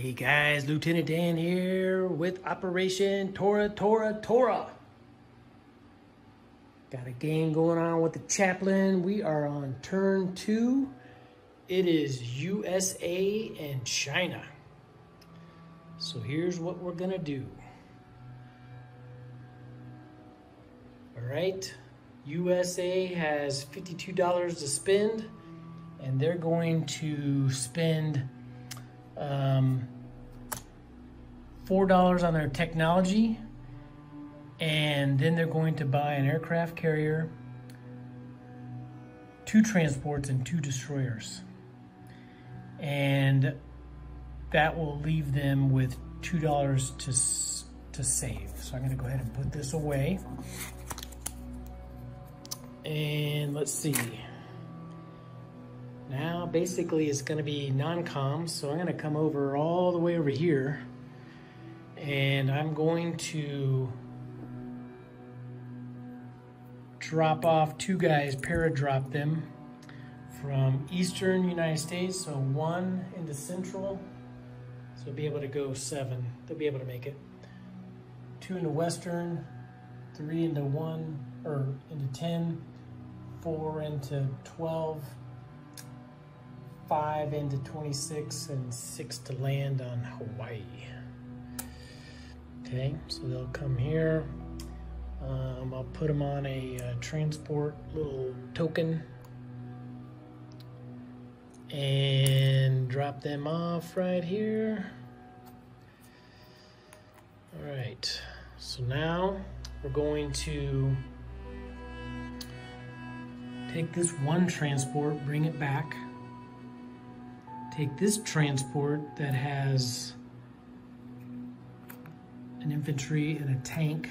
Hey guys, Lieutenant Dan here with Operation Tora Tora Tora. Got a game going on with the Chaplain. We are on turn 2. It is USA and China. So here's what we're gonna do. All right, USA has $52 to spend, and they're going to spend $4 on their technology, and then they're going to buy an aircraft carrier, 2 transports, and 2 destroyers. And that will leave them with $2 to save. So I'm going to go ahead and put this away. And let's see. Now, basically, it's going to be non-com, so I'm going to come over all the way over here, and I'm going to drop off 2 guys, paradrop them from eastern United States, so 1 into central, so they'll be able to go 7. They'll be able to make it. 2 into western, 3 into 1, or into 10, 4 into 12, 5 into 26, and 6 to land on Hawaii. Okay, so they'll come here. I'll put them on a transport little token and drop them off right here. All right, so now we're going to take this 1 transport, bring it back. Take this transport that has an infantry and a tank,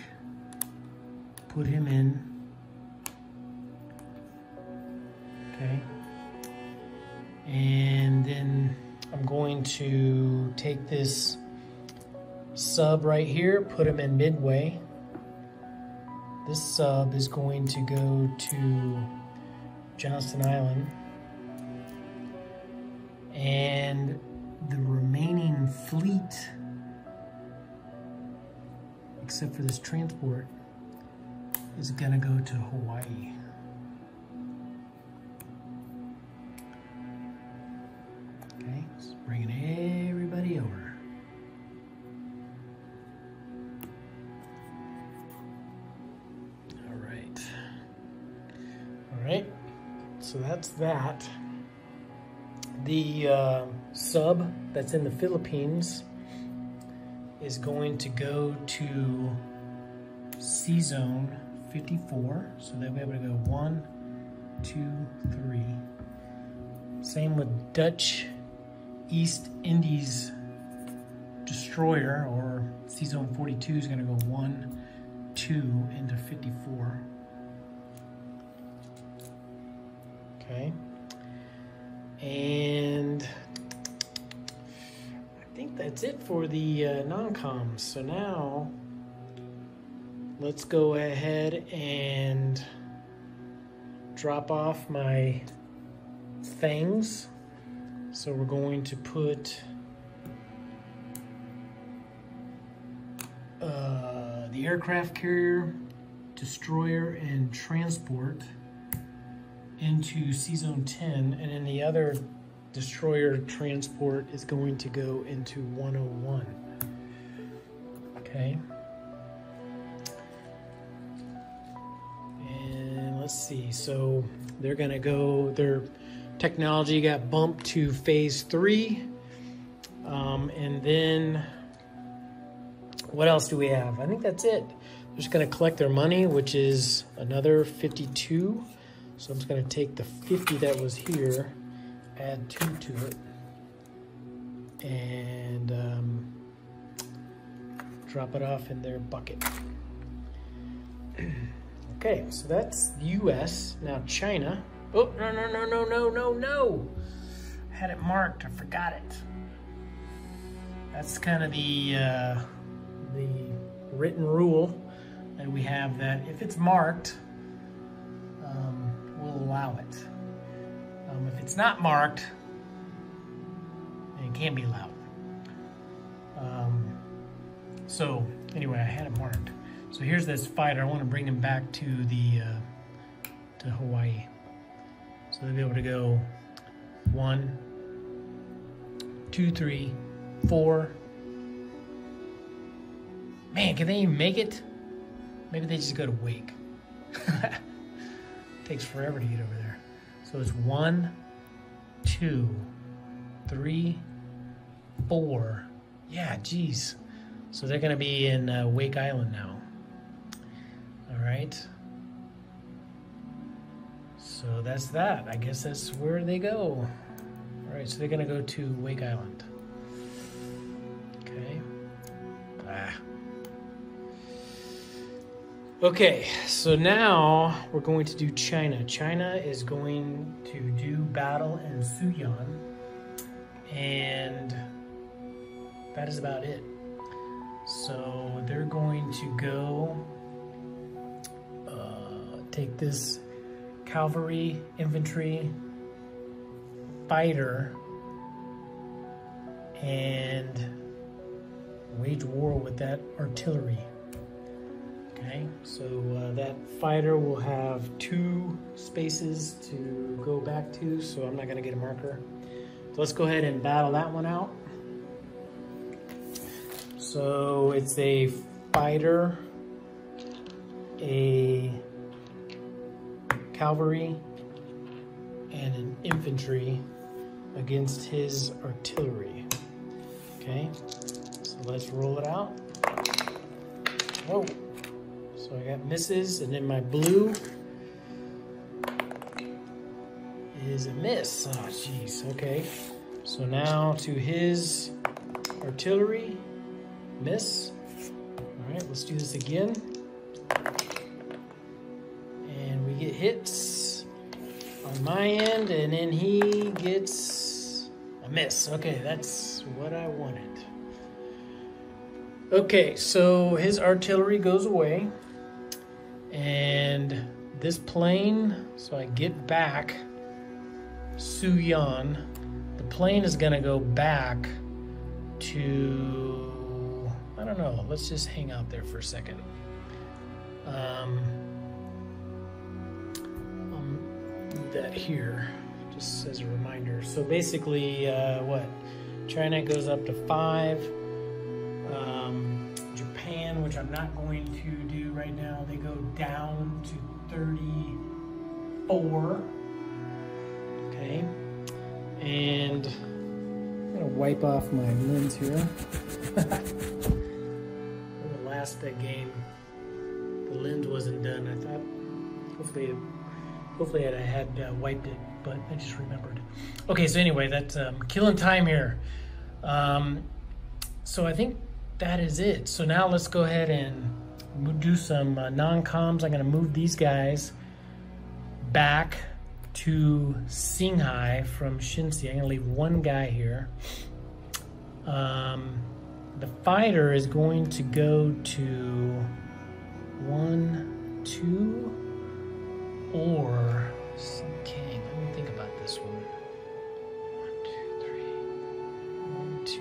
put him in, okay? And then I'm going to take this sub right here, put him in midway. This sub is going to go to Johnston Island. And the remaining fleet, except for this transport, is gonna go to Hawaii. Okay, so bringing everybody over. All right, so that's that. The sub that's in the Philippines is going to go to C-Zone 54, so they'll be able to go 1, 2, 3. Same with Dutch East Indies destroyer, or C-Zone 42 is going to go 1, 2 into 54. Okay. And I think that's it for the non-coms. So now let's go ahead and drop off my things. So we're going to put the aircraft carrier, destroyer, and transport into C-Zone 10, and then the other destroyer transport is going to go into 101. Okay. And let's see, so they're gonna go, their technology got bumped to phase 3. And then what else do we have? I think that's it. They're just gonna collect their money, which is another 52. So I'm just going to take the 50 that was here, add 2 to it, and drop it off in their bucket. Okay, so that's the US. Now China. Oh, no. I had it marked. I forgot it. That's kind of the written rule that we have, that if it's marked, we'll allow it. If it's not marked, then it can't be allowed. So anyway, I had it marked. So here's this fighter. I want to bring him back to the to Hawaii. So they'll be able to go 1, 2, 3, 4. Man, can they even make it? Maybe they just go to Wake. Takes forever to get over there. So it's 1, 2, 3, 4. Yeah, geez. So they're gonna be in Wake Island now. All right. So that's that. I guess that's where they go. All right, so they're gonna go to Wake Island. Okay. Okay, so now we're going to do China. China is going to do battle in Suyan, and that is about it. So they're going to go take this cavalry, infantry, fighter, and wage war with that artillery. Okay, so that fighter will have 2 spaces to go back to, so I'm not going to get a marker. So let's go ahead and battle that one out. So it's a fighter, a cavalry, and an infantry against his artillery. Okay, so let's roll it out. Whoa. So I got misses, and then my blue is a miss. Oh, jeez. Okay. So now to his artillery, miss. All right, let's do this again. And we get hits on my end, and then he gets a miss. Okay, that's what I wanted. Okay, so his artillery goes away. And this plane, so I get back Suyan. The plane is gonna go back to, I don't know, let's just hang out there for a second. I'll move that here, just as a reminder. So basically, what? China goes up to 5. Japan, which I'm not going to do right now, they go down to 34. Okay, and I'm gonna wipe off my lens here. The last game, the lens wasn't done. I thought hopefully I had wiped it, but I just remembered. Okay, so anyway, that's killing time here. So I think that is it. So now let's go ahead and do some non-coms. I'm going to move these guys back to Singhai from Shinsi. I'm going to leave 1 guy here. The fighter is going to go to 1, 2, or King. Let me think about this one. 1, 2, 3. 1, 2, 3.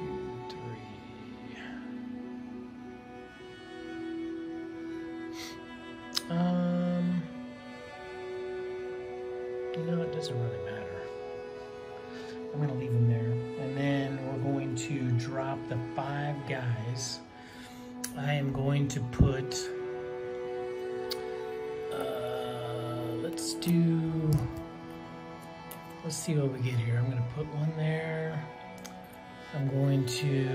You know, it doesn't really matter. I'm gonna leave them there. And then we're going to drop the 5 guys. I am going to put, let's see what we get here. I'm gonna put 1 there. I'm going to,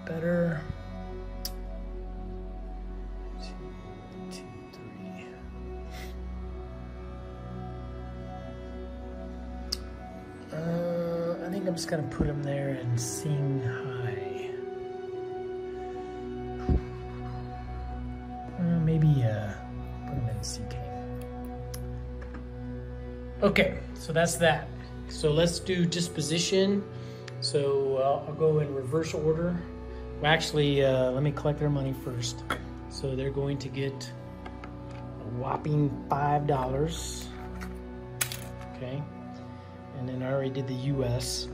better. 2, 3. I think I'm just gonna put him there and sing high. Maybe put him in CK. Okay, so that's that. So let's do disposition. So I'll go in reverse order. Well, actually, let me collect their money first. So they're going to get a whopping $5. Okay. And then I already did the US.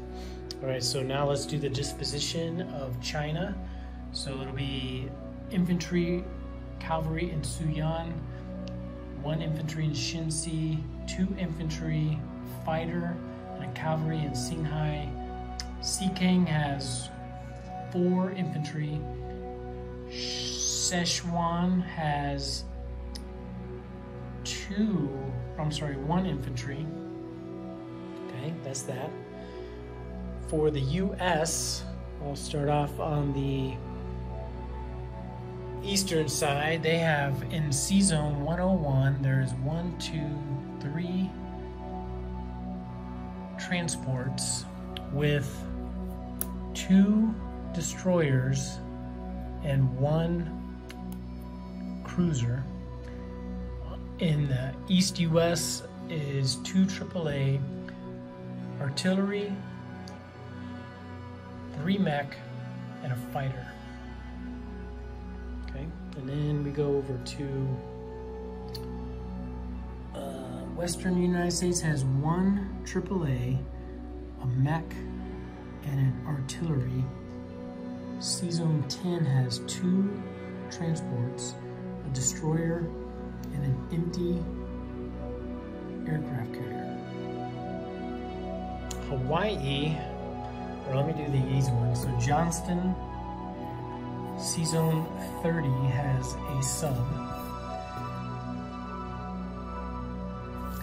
All right, so now let's do the disposition of China. So it'll be infantry, cavalry in Suyan, 1 infantry in Shinsi, 2 infantry, fighter, and a cavalry in Xinghai. Sikeng has 4 infantry. Sichuan has 1 infantry. Okay, that's that. For the US, I'll start off on the eastern side. They have in C-Zone 101, there's 1, 2, 3 transports with 2 destroyers and 1 cruiser. In the East US is 2 AAA artillery, 3 mech, and a fighter. Okay, and then we go over to Western United States has 1 AAA, a mech, and an artillery. C-Zone 10 has 2 transports, a destroyer, and an empty aircraft carrier. Hawaii, or let me do the easy one. So Johnston, C-Zone 30 has a sub.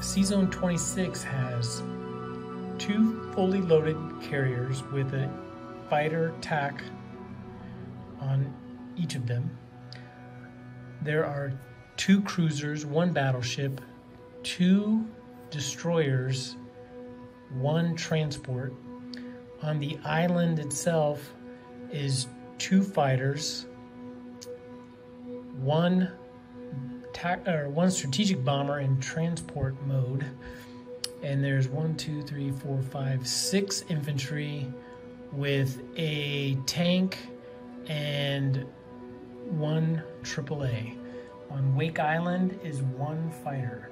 C-Zone 26 has 2 fully loaded carriers with a fighter TAC on each of them. There are 2 cruisers, 1 battleship, 2 destroyers, 1 transport. On the island itself is 2 fighters, 1 strategic bomber in transport mode, and there's 6 infantry with a tank and 1 AAA. On Wake Island is 1 fighter.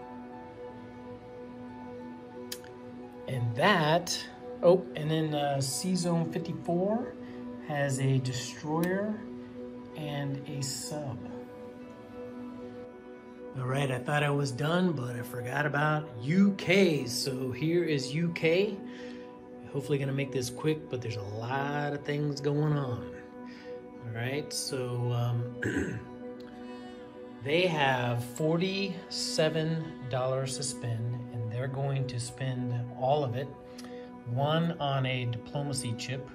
And that, and then C-Zone 54 has a destroyer and a sub. All right, I thought I was done, but I forgot about UK. So here is UK. Hopefully gonna make this quick, but there's a lot of things going on. All right, so they have $47 to spend, and they're going to spend all of it. 1 on a diplomacy chip,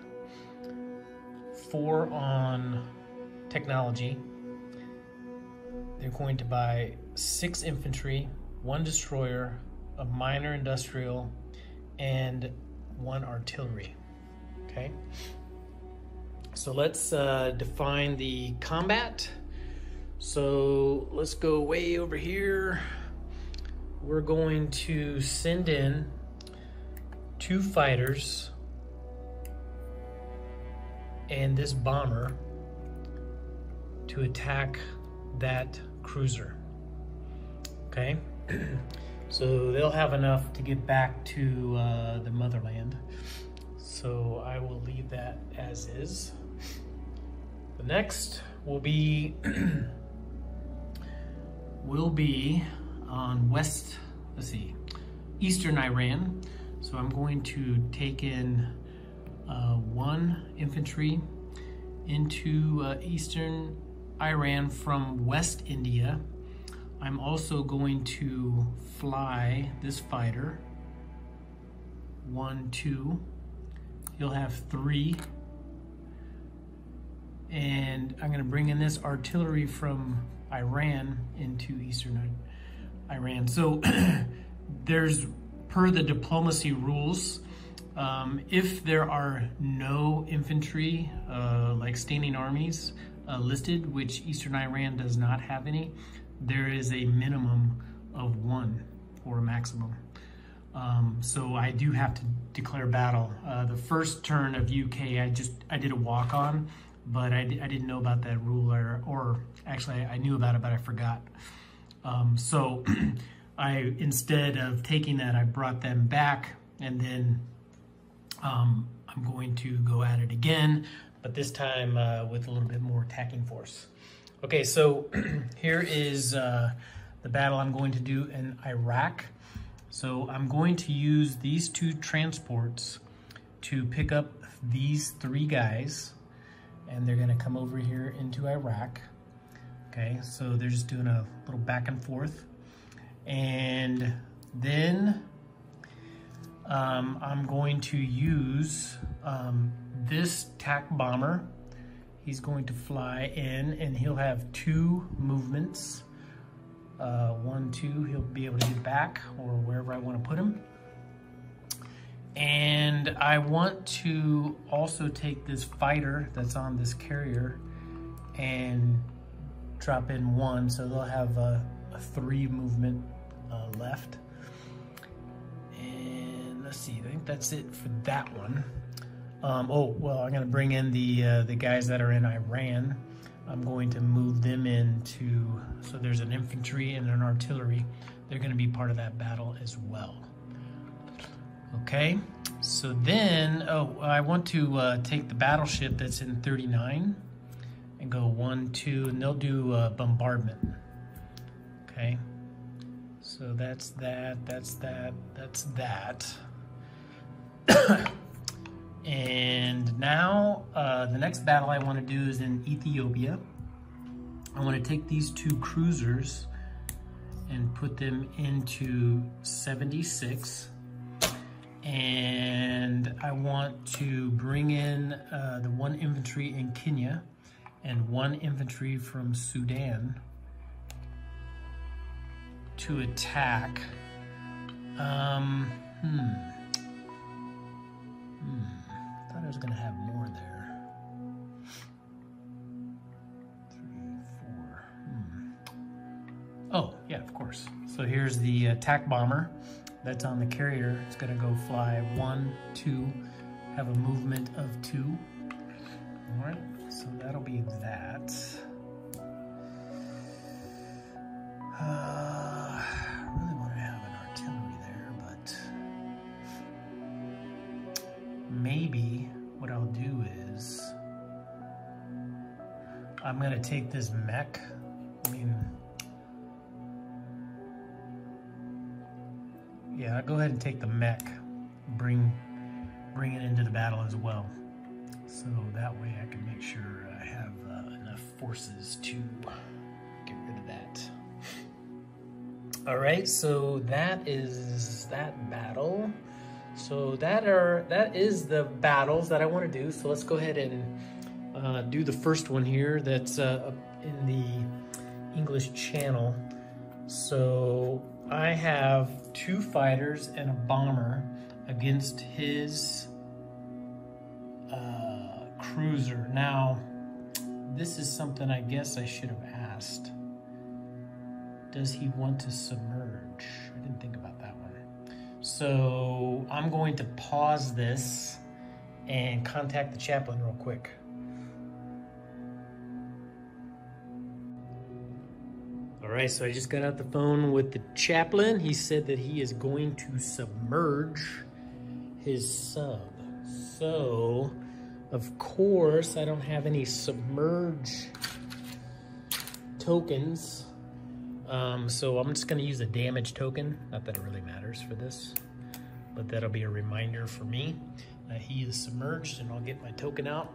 4 on technology. They're going to buy 6 infantry, 1 destroyer, a minor industrial, and 1 artillery. Okay. So let's define the combat. So let's go way over here. We're going to send in 2 fighters and this bomber to attack that cruiser. Okay, so they'll have enough to get back to the motherland. So I will leave that as is. The next will be on eastern Iran. So I'm going to take in 1 infantry into eastern Iran from West India. I'm also going to fly this fighter. 1, 2. You'll have 3. And I'm going to bring in this artillery from Iran into eastern Iran. So there's, per the diplomacy rules, if there are no infantry, like standing armies, listed, which eastern Iran does not have any, there is a minimum of 1 or a maximum. So I do have to declare battle. The first turn of UK, I did a walk on, but I didn't know about that rule, or actually I knew about it, but I forgot. So instead of taking that, I brought them back, and then I'm going to go at it again, but this time with a little bit more attacking force. Okay, so here is the battle I'm going to do in Iraq. So I'm going to use these 2 transports to pick up these 3 guys, and they're gonna come over here into Iraq. Okay, so they're just doing a little back and forth. And then I'm going to use this TAC bomber. He's going to fly in, and he'll have 2 movements. 1, 2, he'll be able to get back or wherever I want to put him. And I want to also take this fighter that's on this carrier and drop in 1, so they'll have a 3 movement left. And let's see, I think that's it for that one. Oh, well, I'm going to bring in the guys that are in Iran. I'm going to move them into, so there's an infantry and an artillery. They're going to be part of that battle as well. Okay, so then, I want to take the battleship that's in 39 and go 1, 2, and they'll do bombardment. Okay, so that's that, that's that, that's that. And now the next battle I want to do is in Ethiopia. I want to take these 2 cruisers and put them into 76. And I want to bring in the 1 infantry in Kenya and 1 infantry from Sudan to attack. I was going to have more there. 3, 4. Oh, yeah, of course. So here's the attack bomber that's on the carrier. It's going to go fly 1, 2, have a movement of 2. All right, so that'll be that. I really want to have an artillery there, but maybe what I'll do is I'm gonna take this mech. I'll go ahead and take the mech, bring it into the battle as well. So that way I can make sure I have enough forces to get rid of that. All right, so that is that battle. So that is the battles that I want to do. So let's go ahead and do the first one here that's up in the English Channel. So I have 2 fighters and a bomber against his cruiser. Now, this is something I guess I should have asked. Does he want to submerge? I didn't think about that one. So I'm going to pause this and contact the chaplain real quick. All right, so I just got out the phone with the chaplain. He said that he is going to submerge his sub. So, of course, I don't have any submerge tokens. So I'm just gonna use a damage token. Not that it really matters for this, but that'll be a reminder for me that he is submerged, and I'll get my token out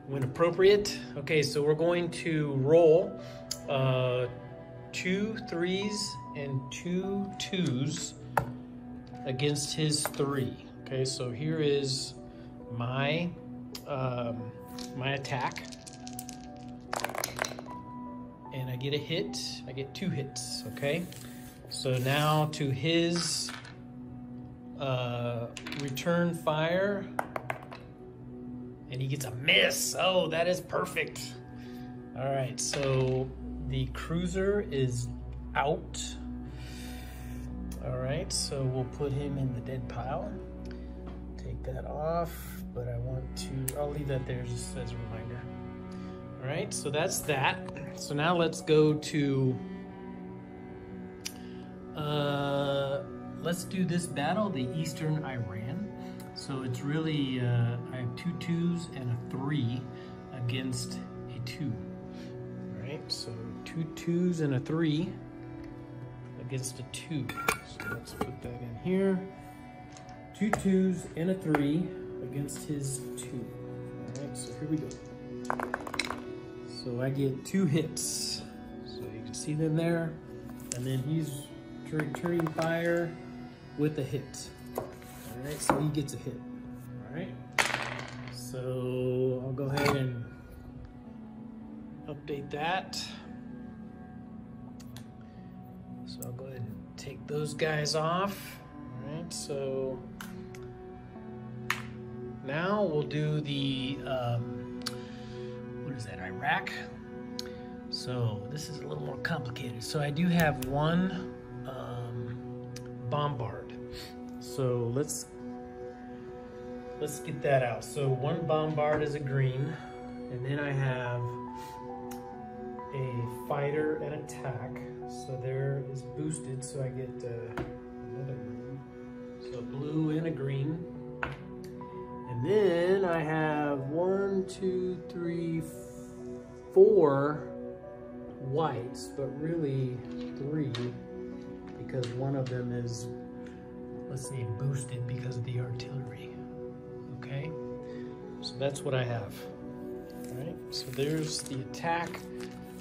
when appropriate. Okay, so we're going to roll 2 3s and 2 2s against his 3. Okay, so here is my my attack. And I get a hit, I get 2 hits, okay? So now to his return fire, and he gets a miss. Oh, that is perfect. All right, so the cruiser is out. All right. right, so we'll put him in the dead pile. Take that off, but I'll leave that there just as a reminder. All right, so that's that. So now let's go to, let's do this battle, the Eastern Iran. So it's really, I have 2 2s and a 3 against a 2. All right, so 2 2s and a 3 against a 2. So let's put that in here. 2 2s and a 3 against his 2. All right, so here we go. So I get 2 hits. So you can see them there. And then he's returning fire with a hit. All right, so he gets a hit. All right. So I'll go ahead and update that. So I'll go ahead and take those guys off. All right, so now we'll do the, what is that, Iraq? So this is a little more complicated. So I do have 1 bombard. So let's get that out. So 1 bombard is a green, and then I have a fighter and attack. So there is boosted, so I get another green. So blue and a green. And then I have 1, 2, 3, 4 whites, but really 3, because one of them is, let's say, boosted because of the artillery. Okay, so that's what I have. All right, so there's the attack.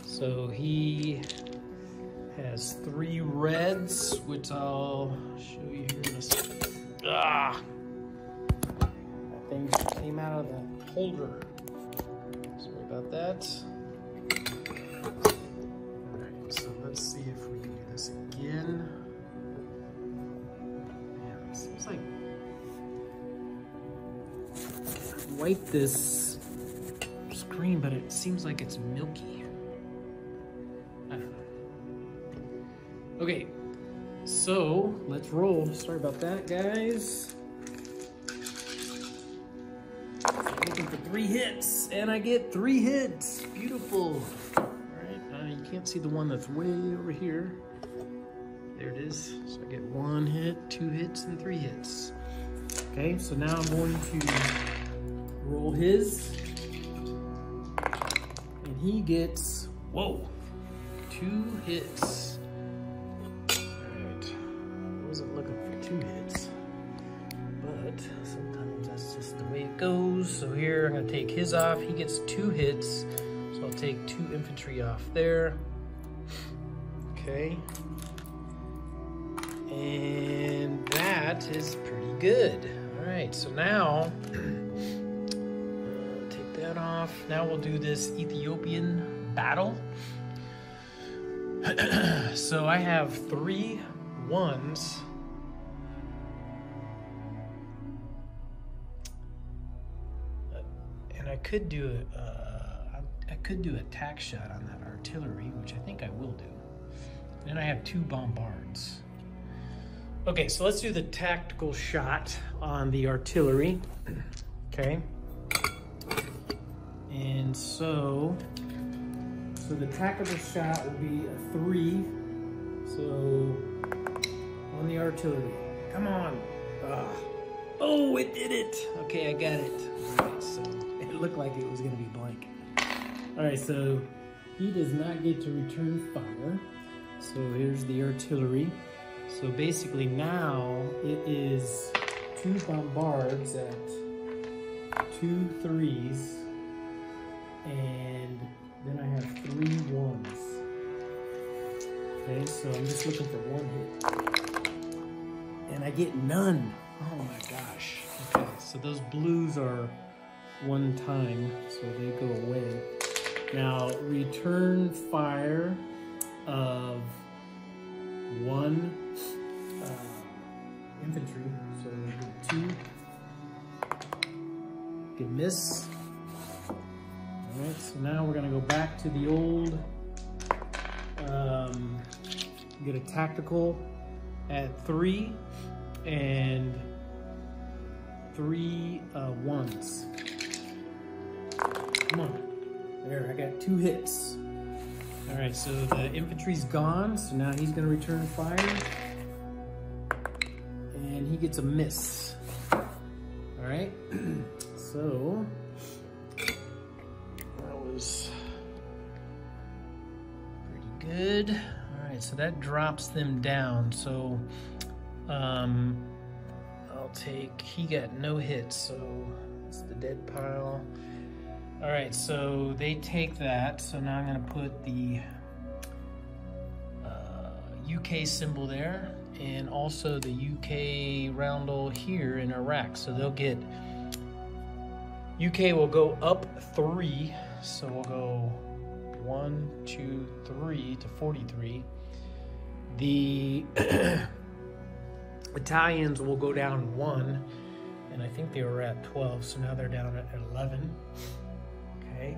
So he has 3 reds, which I'll show you here in a second. Ah! That thing came out of the holder. Sorry about that. All right, so let's see if we can do this again. Man, it seems like I wipe this screen, but it seems like it's milky. I don't know. Okay, so let's roll. Sorry about that, guys. Looking for 3 hits, and I get 3 hits. Beautiful. All right, you can't see the one that's way over here. There it is. So I get 1 hit, 2 hits, and 3 hits. Okay, so now I'm going to roll his, and he gets, whoa, 2 hits. Alright, I wasn't looking for 2 hits, but sometimes that's just the way it goes. So here I'm going to take his off. He gets 2 hits, so I'll take 2 infantry off there. Okay, and that is pretty good. Alright, so now take that off. Now we'll do this Ethiopian battle. So I have 3 1s. And I could do a tack shot on that artillery, which I think I will do. Then I have 2 bombards. Okay, so let's do the tactical shot on the artillery. Okay. And so the tactical shot will be a 3. So on the artillery. Come on. Oh, it did it. Okay, I got it. All right, so it looked like it was going to be blank. All right, so he does not get to return fire. So here's the artillery. So basically now it is 2 bombards at 2 3s, and then I have 3 1s. Okay, so I'm just looking for 1 hit. And I get none. Oh my gosh. Okay, so those blues are 1 time, so they go away. Now, return fire of 1 infantry, so we get 2. Get miss. Alright, so now we're gonna go back to the old, get a tactical at 3 and 3 ones. Come on. There, I got 2 hits. All right, so the infantry's gone, so now he's gonna return fire. And he gets a miss. All right, so that was pretty good. All right, so that drops them down. So I'll take, he got no hits, so it's the dead pile. All right, so they take that. So now I'm gonna put the UK symbol there, and also the UK roundel here in Iraq. So they'll get, UK will go up 3. So we'll go 1, 2, 3 to 43. The Italians will go down 1, and I think they were at 12, so now they're down at 11. Okay,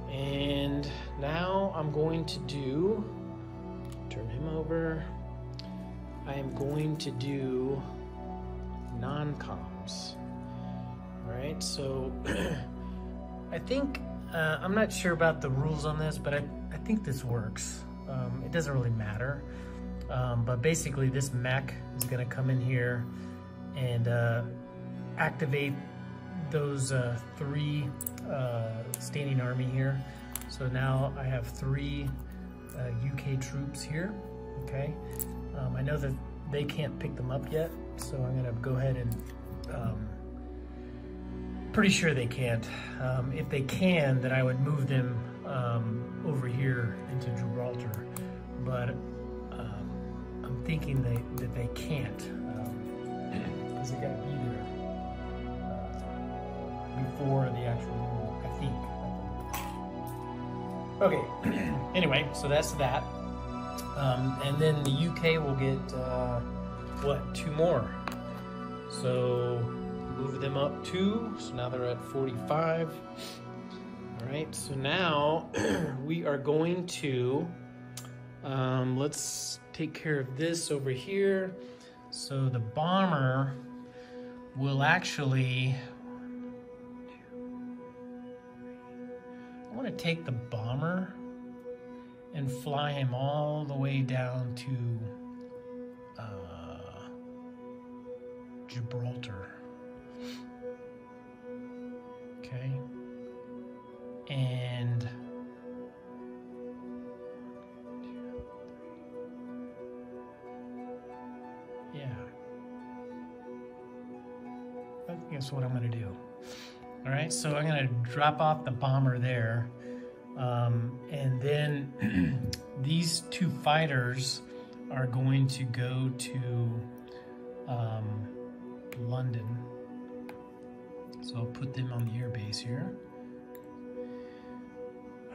and now I'm going to do, turn him over, I am going to do non-coms. All right, so I think, I'm not sure about the rules on this, but I think this works. It doesn't really matter. But basically this mech is gonna come in here and activate those 3 standing army here. So now I have 3 UK troops here, okay? I know that they can't pick them up yet, so I'm gonna go ahead and, pretty sure they can't. If they can, then I would move them over here into Gibraltar, but I'm thinking that they can't, because they gotta be there before the actual move, I think. Okay, anyway, so that's that. And then the UK will get, what, 2 more. So move them up 2, so now they're at 45. All right, so now we are going to, let's take care of this over here. So the bomber will actually, I want to take the bomber and fly him all the way down to Gibraltar. Okay, and yeah, I think that's what I'm gonna do. All right, so I'm gonna drop off the bomber there, and then these 2 fighters are going to go to London. So I'll put them on the air base here.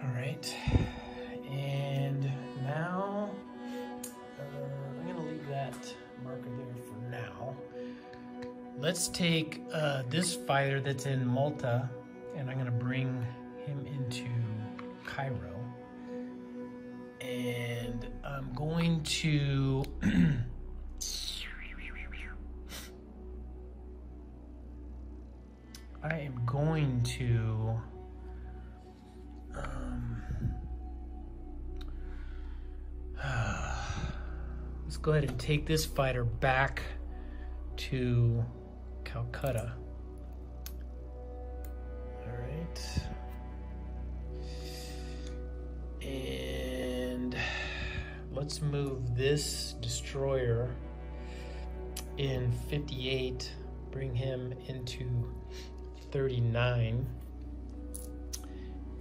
All right, and now I'm gonna leave that marker there for now. Let's take this fighter that's in Malta, and I'm gonna bring him into Cairo. And I'm going to I am going to let's go ahead and take this fighter back to Calcutta. All right. And let's move this destroyer in 58, bring him into 39,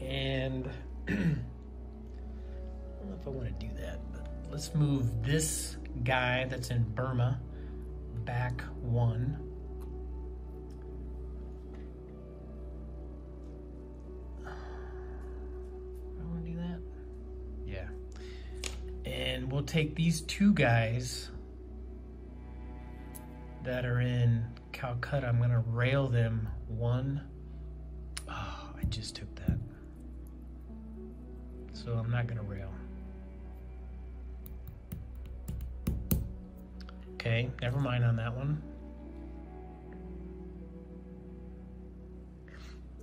and I don't know if I want to do that, but let's move this guy that's in Burma back 1. I want to do that. Yeah. And we'll take these 2 guys that are in Calcutta. I'm going to rail them 1. Oh, I just took that. So I'm not going to rail. Okay, never mind on that one.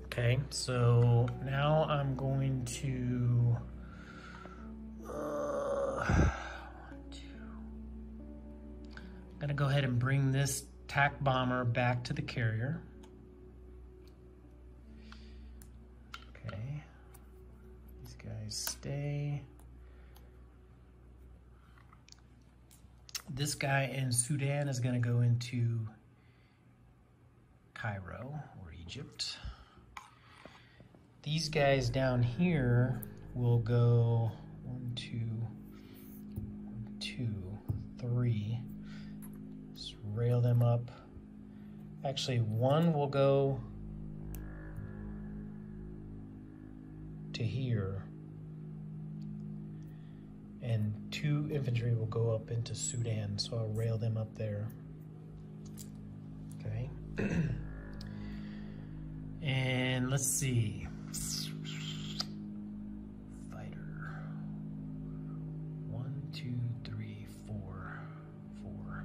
Okay, so now I'm going to I'm gonna go ahead and bring this TAC bomber back to the carrier. Okay, these guys stay. This guy in Sudan is gonna go into Cairo or Egypt. These guys down here will go 1, 2, 1, 2, 3. Just rail them up. Actually, one will go to here, and 2 infantry will go up into Sudan, so I'll rail them up there. Okay. And let's see. Fighter. 1, 2, 3, 4. 4.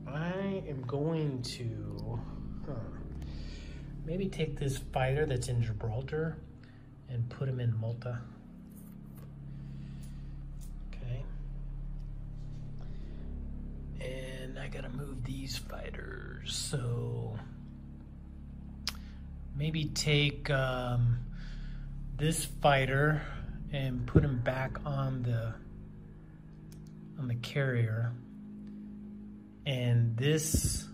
I am going to maybe take this fighter that's in Gibraltar and put him in Malta. Okay. And I gotta move these fighters, so maybe take this fighter and put him back on the carrier, and this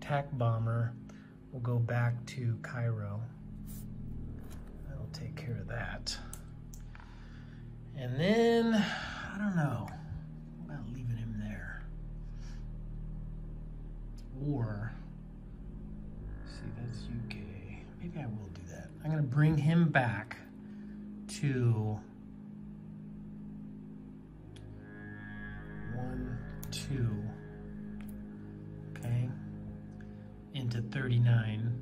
TAC bomber will go back to Cairo. That'll take care of that. And then, I don't know, what about leaving him there? Or, see, that's UK. Maybe I will do that. I'm gonna bring him back to 1, 2, okay, into 39.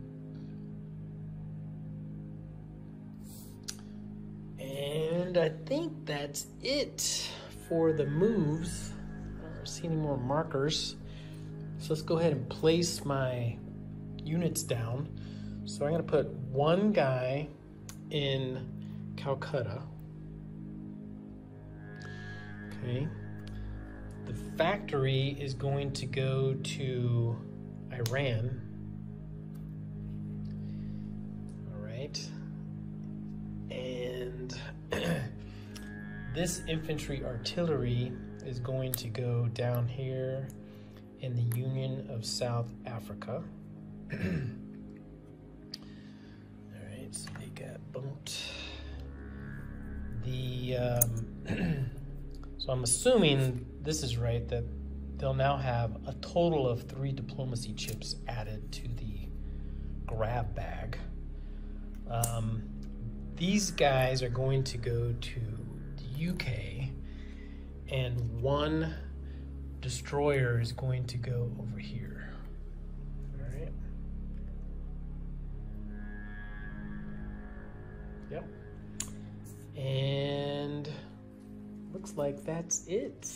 And I think that's it for the moves. I don't see any more markers. So let's go ahead and place my units down. So I'm gonna put one guy in Calcutta. Okay. The factory is going to go to Iran. All right. And this infantry artillery is going to go down here in the Union of South Africa. All right, so they got bumped. So I'm assuming this is right, that they'll now have a total of 3 diplomacy chips added to the grab bag. These guys are going to go to the UK, and 1 destroyer is going to go over here. All right. Yep. And looks like that's it.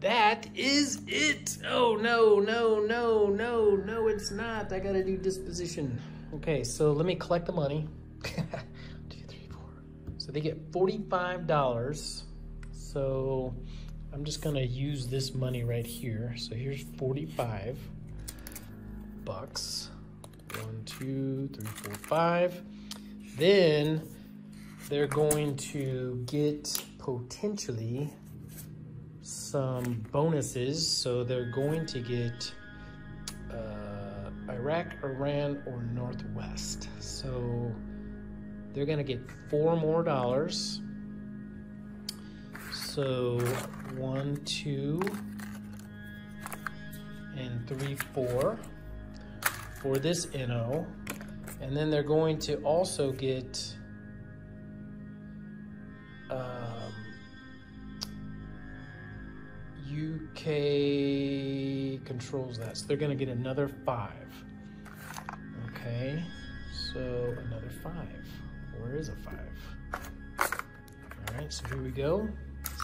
That is it. Oh, no, no, no, no, no, it's not. I gotta do disposition. Okay, so let me collect the money. 2, 3, 4. So they get $45. So I'm just gonna use this money right here. So here's 45 bucks. 1, 2, 3, 4, 5. Then they're going to get potentially some bonuses. So they're going to get Iraq, Iran, or Northwest. So they're gonna get $4 more. So 1, 2, and 3, 4 for this NO. And then they're going to also get UK controls that. So they're gonna get another 5. Okay, so another 5. Where is a 5? All right, so here we go.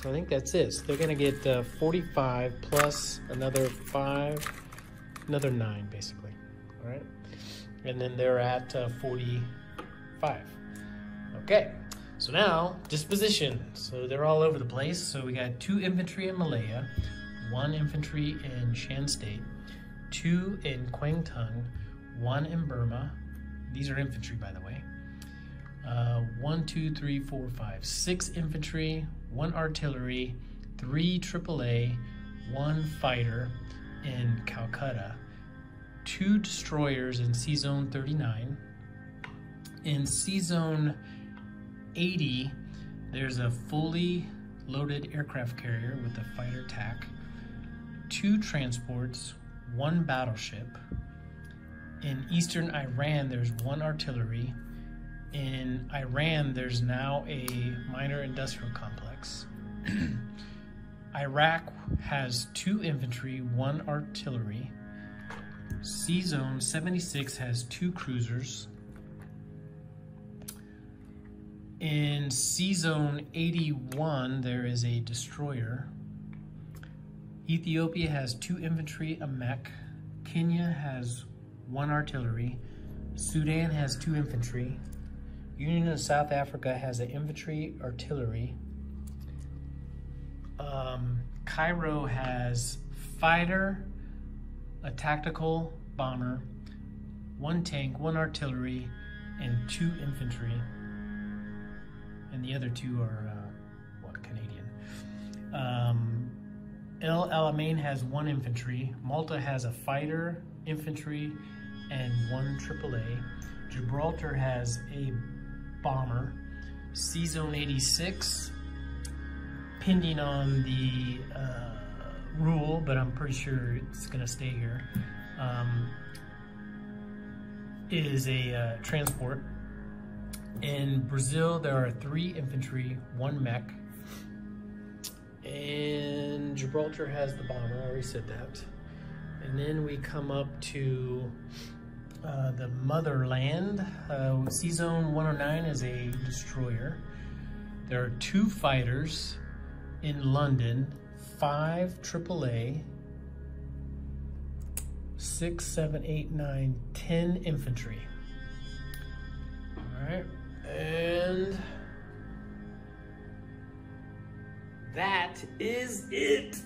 So I think that's it. So they're gonna get 45 plus another 5, another 9 basically. All right, and then they're at 45. Okay, so now disposition. So they're all over the place. So we got 2 infantry in Malaya, 1 infantry in Shan State, 2 in Kwangtung, 1 in Burma. These are infantry, by the way. 1, 2, 3, 4, 5, 6 infantry, 1 artillery, 3 AAA, 1 fighter in Calcutta, 2 destroyers in C-Zone 39. In C-Zone 80, there's a fully loaded aircraft carrier with a fighter TAC, 2 transports, 1 battleship. In eastern Iran, there's 1 artillery. In Iran, there's now a minor industrial complex. Iraq has 2 infantry, 1 artillery. C-Zone 76 has 2 cruisers. In C-Zone 81, there is a destroyer. Ethiopia has 2 infantry, a mech. Kenya has 1 artillery. Sudan has 2 infantry. Union of South Africa has an infantry, artillery. Cairo has fighter, a tactical bomber, 1 tank, 1 artillery, and 2 infantry. And the other 2 are, Canadian. El Alamein has 1 infantry. Malta has a fighter, infantry, and 1 AAA. Gibraltar has a bomber. C-Zone 86, pending on the rule, but I'm pretty sure it's gonna stay here, is a transport. In Brazil, there are 3 infantry, 1 mech. And Gibraltar has the bomber, I already said that. And then we come up to the motherland. C-Zone 109 is a destroyer. There are 2 fighters in London, 5 AAA, 6, 7, 8, 9, 10 infantry. All right, and that is it.